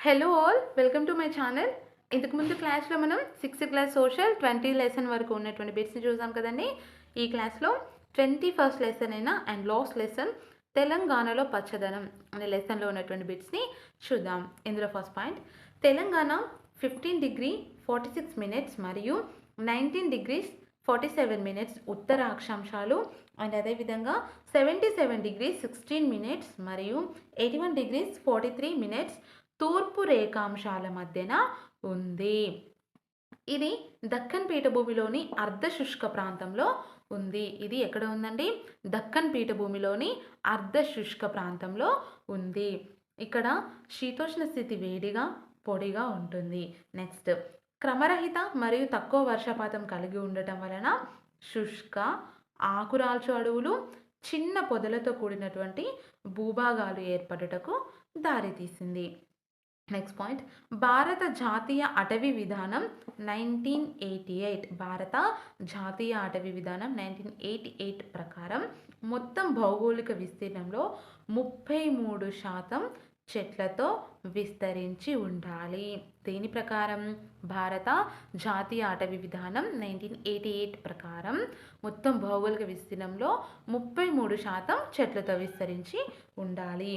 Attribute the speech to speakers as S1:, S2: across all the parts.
S1: Hello all welcome to my channel. ఇంతకుముందు క్లాస్లో మనం 6th క్లాస్ సోషల్ 20 లెసన్ వరకు ఉన్నటువంటి బిట్స్ని చూసాం కదండి. ఈ క్లాస్లో 21st లెసన్ అయిన అండ్ లాస్ట్ లెసన్ తెలంగాణలో పచ్చదనం అనే లెసన్లో ఉన్నటువంటి బిట్స్ని చూద్దాం. ఇందులో ఫస్ట్ పాయింట్, తెలంగాణ 15°46' మరియు 19°47' ఉత్తర అక్షాంశాలు అండ్ అదేవిధంగా 77°16' మరియు 81°43' తూర్పు రేఖాంశాల మధ్యన ఉంది. ఇది దక్కన్ పీఠభూమిలోని అర్ధ శుష్క ప్రాంతంలో ఉంది. ఇది ఎక్కడ ఉందండి? దక్కన్ పీఠభూమిలోని అర్ధ శుష్క ప్రాంతంలో ఉంది. ఇక్కడ శీతోష్ణ స్థితి వేడిగా పొడిగా ఉంటుంది. నెక్స్ట్, క్రమరహిత మరియు తక్కువ వర్షపాతం కలిగి ఉండటం వలన శుష్క ఆకురాల్చు అడవులు, చిన్న పొదలతో కూడినటువంటి భూభాగాలు ఏర్పడుటకు దారితీసింది. నెక్స్ట్ పాయింట్, భారత జాతీయ అటవీ విధానం 1988 భారత జాతీయ అటవీ విధానం 1988 ప్రకారం మొత్తం భౌగోళిక విస్తీర్ణంలో 33% చెట్లతో విస్తరించి ఉండాలి. దీని ప్రకారం భారత జాతీయ అటవీ విధానం 1988 ప్రకారం మొత్తం భౌగోళిక విస్తీర్ణంలో 33% చెట్లతో విస్తరించి ఉండాలి.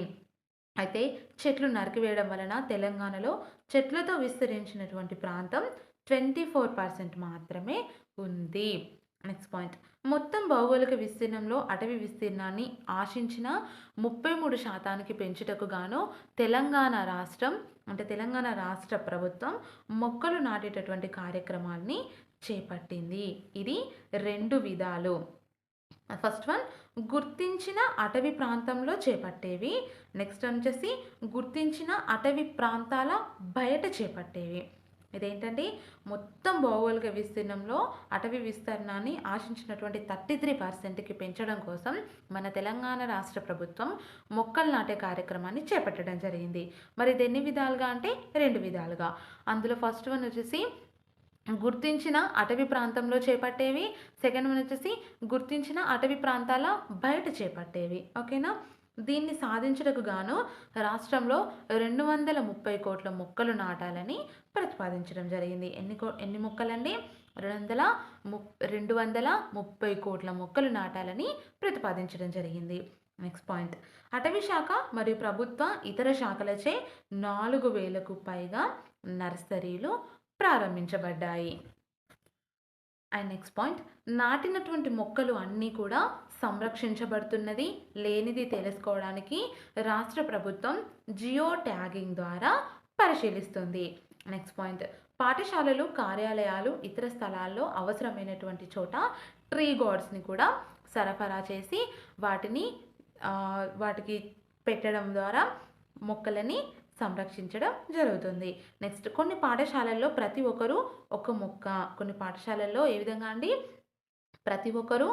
S1: అయితే చెట్లు నరికివేయడం వలన తెలంగాణలో చెట్లతో విస్తరించినటువంటి ప్రాంతం 24% మాత్రమే ఉంది. నెక్స్ట్ పాయింట్, మొత్తం భౌగోళిక విస్తీర్ణంలో అటవీ విస్తీర్ణాన్ని ఆశించిన 33% పెంచుటకు గాను తెలంగాణ రాష్ట్ర ప్రభుత్వం మొక్కలు నాటేటటువంటి కార్యక్రమాన్ని చేపట్టింది. ఇది 2 విధాలు. ఫస్ట్ వన్, గుర్తించిన అటవీ ప్రాంతంలో చేపట్టేవి. నెక్స్ట్ వచ్చేసి గుర్తించిన అటవీ ప్రాంతాల బయట చేపట్టేవి. ఇదేంటండి? మొత్తం భౌగోళిక విస్తీర్ణంలో అటవీ విస్తీర్ణాన్ని ఆశించినటువంటి 33%కి పెంచడం కోసం మన తెలంగాణ రాష్ట్ర ప్రభుత్వం మొక్కలు నాటే కార్యక్రమాన్ని చేపట్టడం జరిగింది. మరి ఇది ఎన్ని విధాలుగా అంటే 2 విధాలుగా. అందులో ఫస్ట్ వన్ వచ్చేసి గుర్తించిన అటవీ ప్రాంతంలో చేపట్టేవి, సెకండ్ వన్ వచ్చేసి గుర్తించిన అటవీ ప్రాంతాల బయట చేపట్టేవి. ఓకేనా? దీన్ని సాధించడానికి గాను రాష్ట్రంలో 230 కోట్ల మొక్కలు నాటాలని ప్రతిపాదించడం జరిగింది. ఎన్ని మొక్కలండి? 230 కోట్ల మొక్కలు నాటాలని ప్రతిపాదించడం జరిగింది. నెక్స్ట్ పాయింట్, అటవీ శాఖ మరియు ప్రభుత్వ ఇతర శాఖలచే 4000కు పైగా నర్సరీలు ప్రారంభించబడ్డాయి. అండ్ నెక్స్ట్ పాయింట్, నాటినటువంటి మొక్కలు అన్నీ కూడా సంరక్షించబడుతున్నది లేనిది తెలుసుకోవడానికి రాష్ట్ర ప్రభుత్వం జియో ట్యాగింగ్ ద్వారా పరిశీలిస్తుంది. నెక్స్ట్ పాయింట్, పాఠశాలలు, కార్యాలయాలు, ఇతర స్థలాల్లో అవసరమైనటువంటి చోట ట్రీ గార్డ్స్ని కూడా సరఫరా చేసి వాటికి పెట్టడం ద్వారా మొక్కలని సంరక్షించడం జరుగుతుంది. నెక్స్ట్, కొన్ని పాఠశాలల్లో ప్రతి ఒక్కరూ ఒక మొక్క, కొన్ని పాఠశాలల్లో ఏ విధంగా అండి? ప్రతి ఒక్కరూ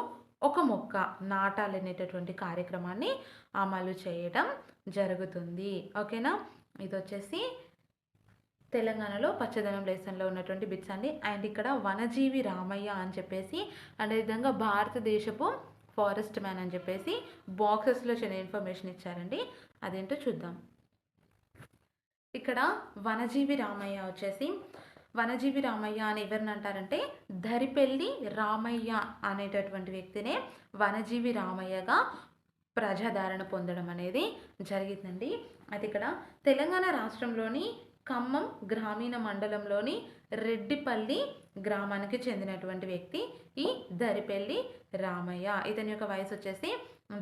S1: ఒక మొక్క నాటాలనేటటువంటి కార్యక్రమాన్ని అమలు చేయడం జరుగుతుంది. ఓకేనా? ఇది వచ్చేసి తెలంగాణలో పచ్చదనం లెసన్లో ఉన్నటువంటి బిట్స్ అండి. అండ్ ఇక్కడ వనజీవి రామయ్య అని చెప్పేసి అదేవిధంగా భారతదేశపు ఫారెస్ట్ మ్యాన్ అని చెప్పేసి బాక్సెస్లో చిన్న ఇన్ఫర్మేషన్ ఇచ్చారండి. అదేంటో చూద్దాం. ఇక్కడ వనజీవి రామయ్య అని ఎవరిని అంటారంటే ధరిపెల్లి రామయ్య అనేటటువంటి వ్యక్తినే వనజీవి రామయ్యగా ప్రజాదరణ పొందడం అనేది జరిగిందండి. అయితే ఇక్కడ తెలంగాణ రాష్ట్రంలోని ఖమ్మం గ్రామీణ మండలంలోని రెడ్డిపల్లి గ్రామానికి చెందినటువంటి వ్యక్తి ఈ ధరిపెల్లి రామయ్య. ఇతని యొక్క వయసు వచ్చేసి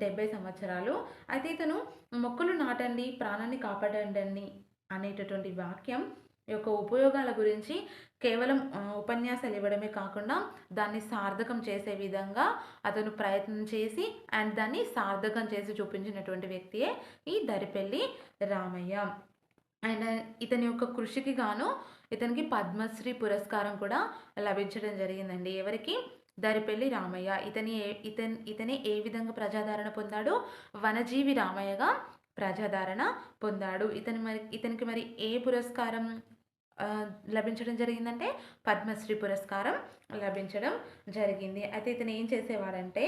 S1: 70 సంవత్సరాలు. అయితే ఇతను మొక్కలు నాటండి, ప్రాణాన్ని కాపాడండి అనేటటువంటి వాక్యం యొక్క ఉపయోగాల గురించి కేవలం ఉపన్యాసాలు ఇవ్వడమే కాకుండా దాన్ని సార్థకం చేసే విధంగా అతను ప్రయత్నం చేసి అండ్ దాన్ని సార్థకం చేసి చూపించినటువంటి వ్యక్తియే ఈ ధరిపెల్లి రామయ్య. అండ్ ఇతని యొక్క కృషికి గాను ఇతనికి పద్మశ్రీ పురస్కారం కూడా లభించడం జరిగిందండి. ఎవరికి? ధరిపెల్లి రామయ్య. ఇతనే ఏ విధంగా ప్రజాదరణ పొందాడు? వనజీవి రామయ్యగా ప్రజాదరణ పొందాడు. ఇతనికి మరి ఏ పురస్కారం లభించడం జరిగిందంటే పద్మశ్రీ పురస్కారం లభించడం జరిగింది. అయితే ఇతను ఏం చేసేవాడంటే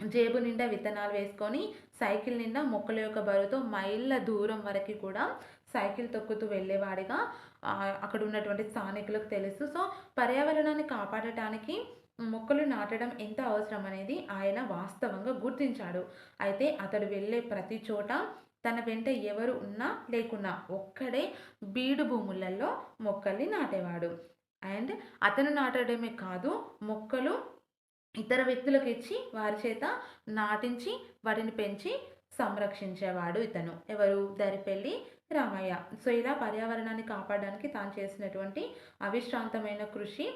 S1: జేబు నిండా విత్తనాలు వేసుకొని సైకిల్ నిండా మొక్కల యొక్క బరువుతో మైళ్ళ దూరం వరకు కూడా సైకిల్ తొక్కుతూ వెళ్ళేవాడిగా అక్కడ ఉన్నటువంటి స్థానికులకు తెలుసు. సో, పర్యావరణాన్ని కాపాడటానికి మొక్కలు నాటడం ఎంత అవసరం అనేది ఆయన వాస్తవంగా గుర్తించాడు. అయితే అతడు వెళ్ళే ప్రతి చోట తన వెంట ఎవరు ఉన్నా లేకున్నా ఒక్కడే బీడు భూములలో మొక్కల్ని నాటేవాడు. అండ్ అతను నాటడమే కాదు, మొక్కలు ఇతర వ్యక్తులకు ఇచ్చి వారి చేత నాటించి వాటిని పెంచి సంరక్షించేవాడు ఇతను. ఎవరు? దరిపెల్లి రామయ్య. సో, ఇలా పర్యావరణాన్ని కాపాడడానికి తాను చేసినటువంటి అవిశ్రాంతమైన కృషి,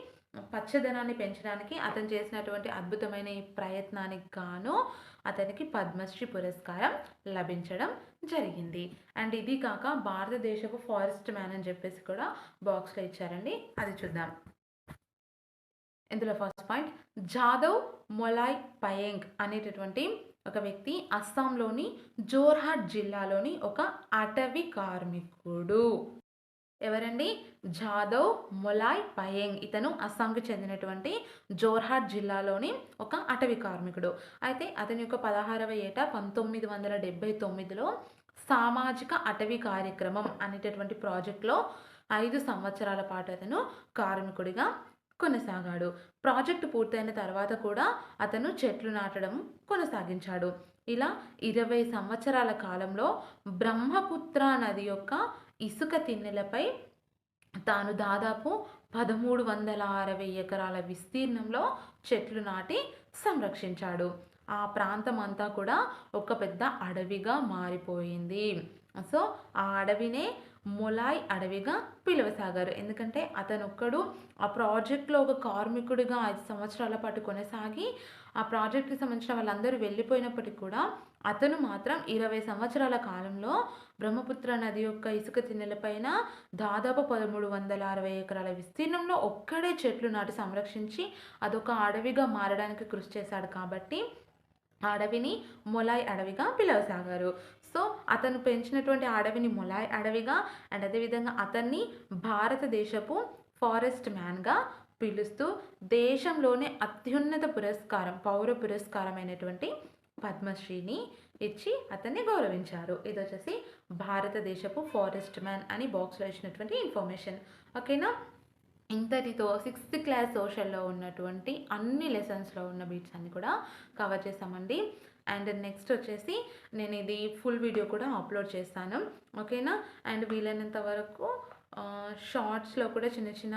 S1: పచ్చదనాన్ని పెంచడానికి అతను చేసినటువంటి అద్భుతమైన ఈ ప్రయత్నానికి గాను అతనికి పద్మశ్రీ పురస్కారం లభించడం జరిగింది. అండ్ ఇది కాక భారతదేశపు ఫారెస్ట్ మ్యాన్ అని చెప్పేసి కూడా బాక్స్లో ఇచ్చారండి. అది చూద్దాం. ఇందులో ఫస్ట్ పాయింట్, జాదవ్ మొలాయ్ పయేంగ్ అనేటటువంటి ఒక వ్యక్తి అస్సాంలోని జోర్హాట్ జిల్లాలోని ఒక అటవీ కార్మికుడు. ఎవరండి? జాదవ్ మొలాయ్ పయేంగ్. ఇతను అస్సాంకి చెందినటువంటి జోర్హాట్ జిల్లాలోని ఒక అటవీ కార్మికుడు. అయితే అతని యొక్క 16వ ఏట 1979లో సామాజిక అటవీ కార్యక్రమం అనేటటువంటి ప్రాజెక్టులో 5 సంవత్సరాల పాటు అతను కార్మికుడిగా కొనసాగాడు. ప్రాజెక్టు పూర్తయిన తర్వాత కూడా అతను చెట్లు నాటడం కొనసాగించాడు. ఇలా 20 సంవత్సరాల కాలంలో బ్రహ్మపుత్ర నది యొక్క ఇసుక తిన్నెలపై తాను దాదాపు 1360 ఎకరాల విస్తీర్ణంలో చెట్లు నాటి సంరక్షించాడు. ఆ ప్రాంతం అంతా కూడా ఒక పెద్ద అడవిగా మారిపోయింది. సో, ఆ అడవినే మొలాయ్ అడవిగా పిలవసాగారు. ఎందుకంటే అతనొక్కడు ఆ ప్రాజెక్ట్‌లో ఒక కార్మికుడిగా 5 సంవత్సరాల పాటు కొనసాగి, ఆ ప్రాజెక్ట్‌కి సంబంధించిన వాళ్ళందరూ వెళ్ళిపోయినప్పటికి కూడా అతను మాత్రం 20 సంవత్సరాల కాలంలో బ్రహ్మపుత్ర నది యొక్క ఇసుక తిన్నెలపైన దాదాపు 1360 ఎకరాల విస్తీర్ణంలో ఒక్కడే చెట్లు నాటి సంరక్షించి అదొక అడవిగా మారడానికి కృషి చేశాడు కాబట్టి ఆ అడవిని మొలాయ్ అడవిగా పిలవసాగారు. సో, అతను పెంచినటువంటి అడవిని మొలాయ్ అడవిగా, అండ్ అదేవిధంగా అతన్ని భారతదేశపు ఫారెస్ట్ మ్యాన్‌గా పిలుస్తూ దేశంలోనే అత్యున్నత పురస్కారం, పౌర పురస్కారమైనటువంటి పద్మశ్రీని ఇచ్చి అతన్ని గౌరవించారు. ఇదొచ్చేసి భారతదేశపు ఫారెస్ట్ మ్యాన్ అని బాక్స్‌లో ఇచ్చినటువంటి ఇన్ఫర్మేషన్. ఓకేనా? ఇంతటితో 6th క్లాస్ సోషల్‌లో ఉన్నటువంటి అన్ని లెసన్స్‌లో ఉన్న బిట్స్ అన్నీ కూడా కవర్ చేసామండి. అండ్ నెక్స్ట్ వచ్చేసి నేను ఇది ఫుల్ వీడియో కూడా అప్లోడ్ చేస్తాను. ఓకేనా? అండ్ వీలైనంత వరకు షార్ట్స్‌లో కూడా చిన్న చిన్న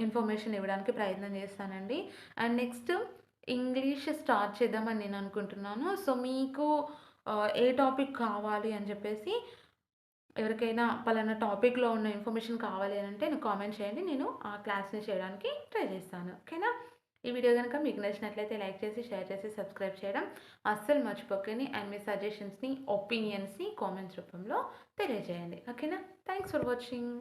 S1: ఇన్ఫర్మేషన్ ఇవ్వడానికి ప్రయత్నం చేస్తానండి. అండ్ నెక్స్ట్ ఇంగ్లీష్ స్టార్ట్ చేద్దామని నేను అనుకుంటున్నాను. సో, మీకు ఏ టాపిక్ కావాలి అని చెప్పేసి ఎవరికైనా పలానా టాపిక్‌లో ఉన్న ఇన్ఫర్మేషన్ కావాలి అని అంటే నాకు కామెంట్ చేయండి. నేను ఆ క్లాస్‌ని చేయడానికి ట్రై చేస్తాను. ఓకేనా? ఈ వీడియో గనుక మీకు నచ్చినట్లయితే లైక్ చేసి, షేర్ చేసి, సబ్స్క్రైబ్ చేయడం అస్సలు మర్చిపోకండి. అండ్ మీ సజెషన్స్‌ని, ఒపీనియన్స్‌ని కామెంట్స్ రూపంలో తెలియజేయండి. ఓకేనా? Thanks for watching.